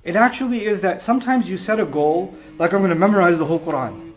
It actually is that sometimes you set a goal, like I'm going to memorize the whole Quran.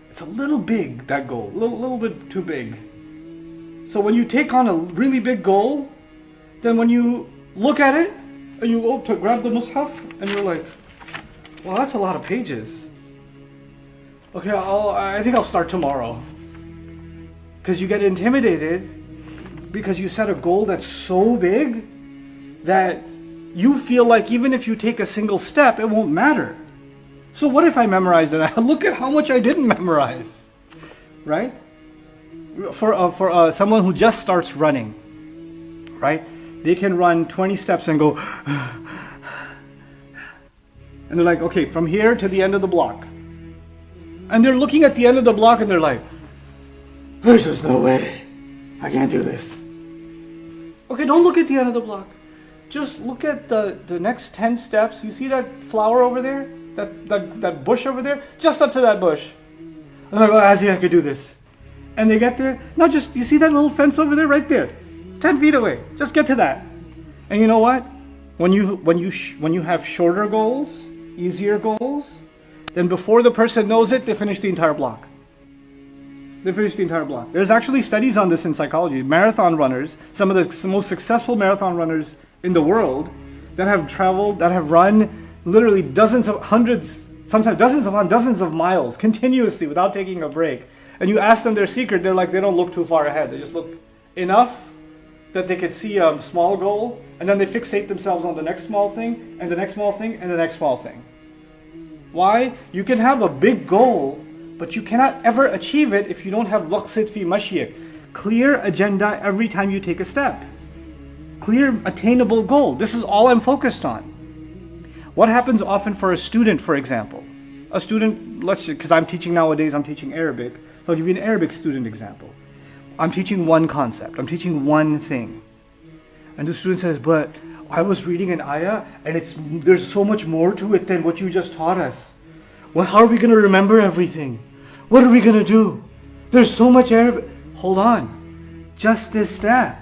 It's a little big, that goal, a little bit too big. So when you take on a really big goal, then when you look at it, and you go to grab the Mus'haf, and you're like, well, that's a lot of pages. Okay, I think I'll start tomorrow. Because you get intimidated because you set a goal that's so big that you feel like even if you take a single step, it won't matter. So what if I memorized it? Look at how much I didn't memorize, right? For someone who just starts running, right? They can run 20 steps and go, and they're like, okay, from here to the end of the block. And they're looking at the end of the block and they're like, there's just no way. I can't do this. Okay, don't look at the end of the block. Just look at the next 10 steps. You see that flower over there? That bush over there? Just up to that bush. I'm like, oh, I think I could do this. And they get there. No, just, you see that little fence over there? Right there. 10 feet away. Just get to that. And you know what? When you have shorter goals, easier goals, then before the person knows it, they finish the entire block. They finish the entire block. There's actually studies on this in psychology. Marathon runners, some of the most successful marathon runners in the world that have traveled, that have run literally dozens of hundreds, sometimes dozens upon dozens of miles continuously without taking a break. And you ask them their secret, they're like, they don't look too far ahead. They just look enough that they could see a small goal, and then they fixate themselves on the next small thing, and the next small thing, and the next small thing. Why? You can have a big goal, but you cannot ever achieve it if you don't have waqsid fi mashyik. Clear agenda every time you take a step. Clear, attainable goal. This is all I'm focused on. What happens often for a student, for example? A student, because I'm teaching nowadays, I'm teaching Arabic. So I'll give you an Arabic student example. I'm teaching one concept. I'm teaching one thing. And the student says, but I was reading an ayah and there's so much more to it than what you just taught us. Well, how are we going to remember everything? What are we going to do? There's so much Arabic. Hold on. Just this step.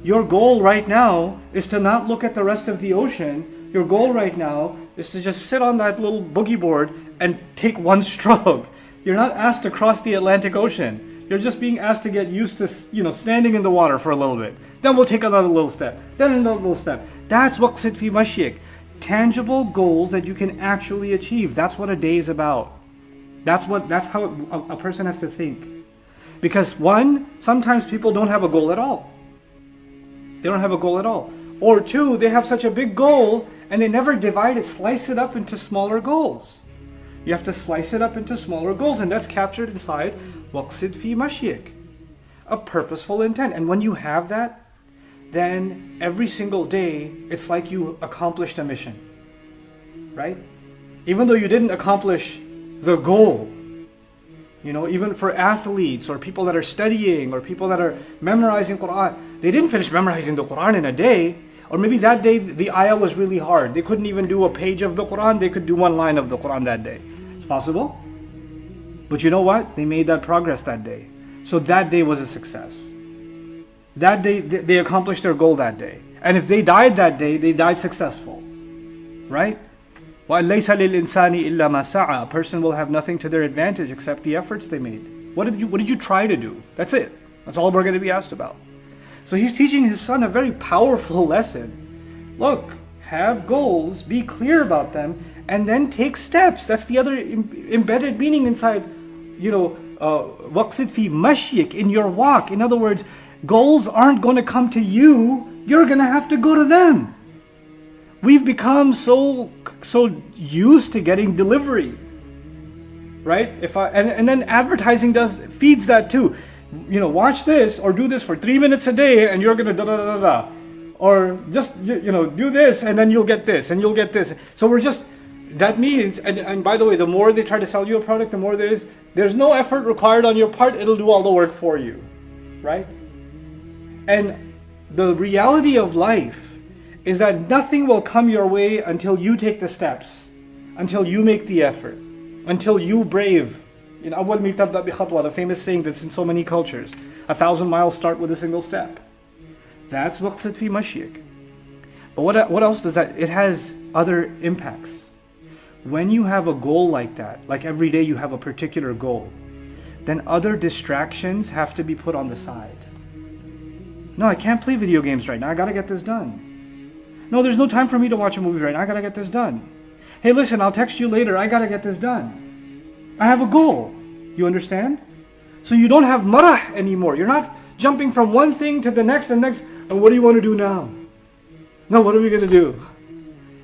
Your goal right now is to not look at the rest of the ocean. Your goal right now is to just sit on that little boogie board and take one stroke. You're not asked to cross the Atlantic Ocean. You're just being asked to get used to, standing in the water for a little bit. Then we'll take another little step. Then another little step. That's waqsid fi mashyik. Tangible goals that you can actually achieve. That's what a day is about. That's how a person has to think. Because one, sometimes people don't have a goal at all. They don't have a goal at all. Or two, they have such a big goal and they never divide it, slice it up into smaller goals. You have to slice it up into smaller goals, and that's captured inside waqsid fi mashyik. A purposeful intent. And when you have that, then every single day, it's like you accomplished a mission. Right? Even though you didn't accomplish the goal, even for athletes or people that are studying or people that are memorizing Quran, they didn't finish memorizing the Quran in a day. Or maybe that day the ayah was really hard. They couldn't even do a page of the Quran. They could do one line of the Quran that day. It's possible. But you know what? They made that progress that day. So that day was a success. That day, they accomplished their goal that day. And if they died that day, they died successful. Right? وَأَلَّيْسَ لِلْإِنسَانِ إِلَّا مَا سَعَى. A person will have nothing to their advantage except the efforts they made. What did you try to do? That's it. That's all we're going to be asked about. So he's teaching his son a very powerful lesson. Look, have goals, be clear about them, and then take steps. That's the other embedded meaning inside, waqsid fi mashyik, in your walk. In other words, goals aren't going to come to you. You're going to have to go to them. We've become so used to getting delivery, right? And then advertising feeds that too. Watch this or do this for 3 minutes a day and you're gonna da-da-da-da-da. Or just, do this and then you'll get this and you'll get this. So that means, and by the way, the more they try to sell you a product, the more there's no effort required on your part, it'll do all the work for you, right? And the reality of life is that nothing will come your way until you take the steps, until you make the effort, until you brave. In أول ما تبدأ بخطوة, the famous saying that's in so many cultures, 1,000 miles start with a single step. That's waqsid fi mashyik. But what else does that? It has other impacts. When you have a goal like that, like every day you have a particular goal, then other distractions have to be put on the side. No, I can't play video games right now. I gotta get this done. No, there's no time for me to watch a movie right now. I gotta get this done. Hey, listen, I'll text you later. I gotta get this done. I have a goal. You understand? So you don't have marah anymore. You're not jumping from one thing to the next and next. And what do you want to do now? No, what are we gonna do?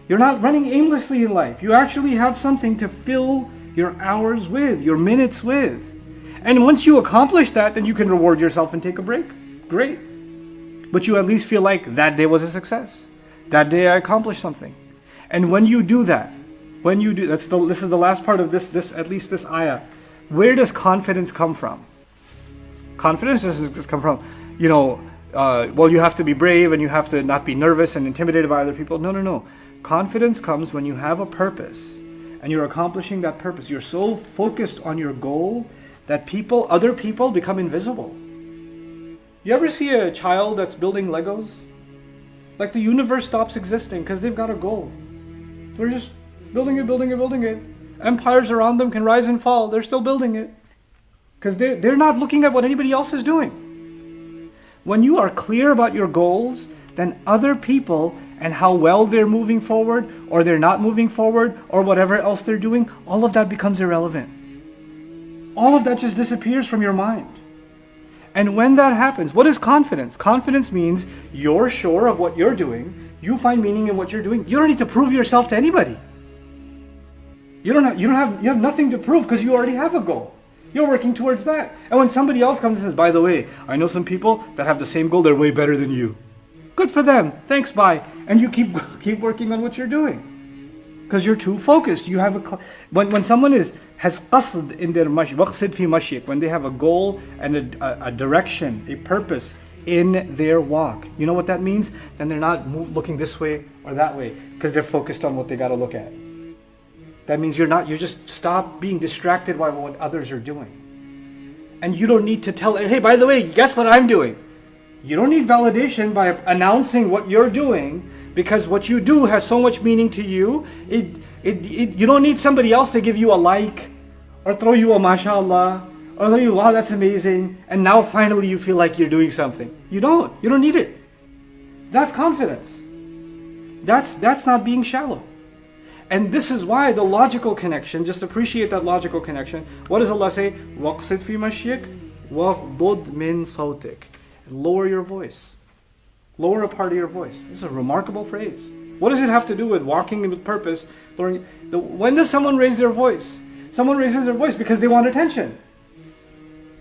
You're not running aimlessly in life. You actually have something to fill your hours with, your minutes with. And once you accomplish that, then you can reward yourself and take a break. Great. But you at least feel like that day was a success. That day I accomplished something. And when you do that, this is the last part of this at least this ayah. Where does confidence come from? Confidence doesn't just come from, well, you have to be brave and you have to not be nervous and intimidated by other people. No. Confidence comes when you have a purpose and you're accomplishing that purpose. You're so focused on your goal that other people become invisible. You ever see a child that's building Legos? Like the universe stops existing because they've got a goal. They're just building it. Empires around them can rise and fall. They're still building it. Because they're not looking at what anybody else is doing. When you are clear about your goals, then other people and how well they're moving forward, or they're not moving forward, or whatever else they're doing, all of that becomes irrelevant. All of that just disappears from your mind. And when that happens, what is confidence? Confidence means you're sure of what you're doing. You find meaning in what you're doing. You don't need to prove yourself to anybody. You have nothing to prove because you already have a goal. You're working towards that. And when somebody else comes and says, by the way, I know some people that have the same goal, they're way better than you. Good for them. Thanks, bye. And you keep working on what you're doing. Because you're too focused. You have when someone has qasd in their mashi, waqsid fi mashik, when they have a goal and a direction, a purpose in their walk. You know what that means? Then they're not looking this way or that way because they're focused on what they got to look at. That means you just stop being distracted by what others are doing. And you don't need to tell, hey, by the way, guess what I'm doing? You don't need validation by announcing what you're doing, because what you do has so much meaning to you. You don't need somebody else to give you a like or throw you a mashallah or throw you, wow, that's amazing. And now finally you feel like you're doing something. You don't need it. That's confidence. That's not being shallow. And this is why the logical connection, just appreciate that logical connection. What does Allah say? وَقْصِدْ فِي مَشْيِكَ وَغْضُضْ مِنْ صَوْتِكَ. Lower your voice. Lower a part of your voice. This is a remarkable phrase. What does it have to do with walking with purpose? When does someone raise their voice? Someone raises their voice because they want attention.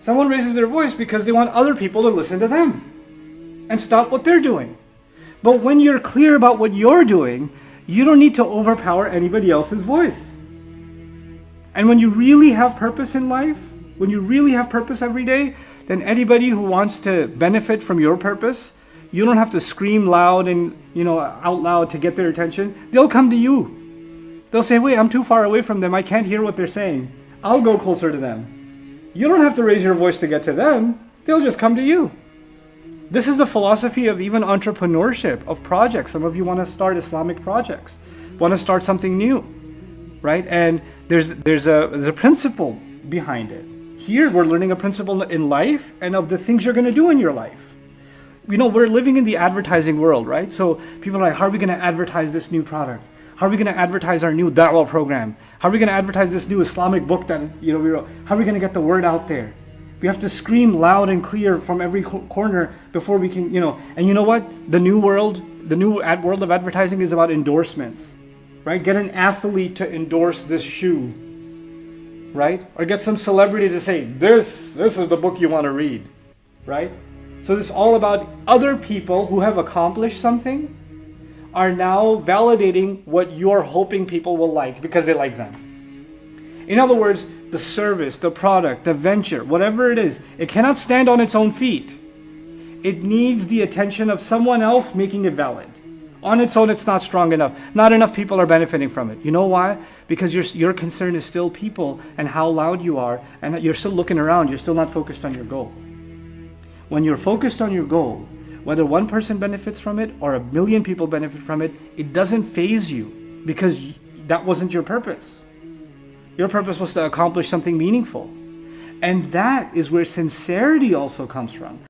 Someone raises their voice because they want other people to listen to them and stop what they're doing. But when you're clear about what you're doing, you don't need to overpower anybody else's voice. And when you really have purpose in life, when you really have purpose every day, then anybody who wants to benefit from your purpose, you don't have to scream loud and out loud to get their attention. They'll come to you. They'll say, wait, I'm too far away from them. I can't hear what they're saying. I'll go closer to them. You don't have to raise your voice to get to them. They'll just come to you. This is a philosophy of even entrepreneurship, of projects. Some of you want to start Islamic projects, want to start something new, right? And there's a principle behind it. Here we're learning a principle in life and of the things you're going to do in your life. We're living in the advertising world, right? So people are like, how are we going to advertise this new product? How are we going to advertise our new da'wah program? How are we going to advertise this new Islamic book that we wrote? How are we going to get the word out there? We have to scream loud and clear from every corner before we can, And you know what? The new world of advertising is about endorsements, right? Get an athlete to endorse this shoe, right? Or get some celebrity to say, this is the book you want to read, right? So this is all about other people who have accomplished something are now validating what you're hoping people will like because they like them. In other words, the service, the product, the venture, whatever it is, it cannot stand on its own feet. It needs the attention of someone else making it valid. On its own, it's not strong enough. Not enough people are benefiting from it. You know why? Because your concern is still people and how loud you are, and you're still looking around. You're still not focused on your goal. When you're focused on your goal, Whether one person benefits from it or a million people benefit from it, it doesn't faze you, because that wasn't your purpose. Your purpose was to accomplish something meaningful. And that is where sincerity also comes from.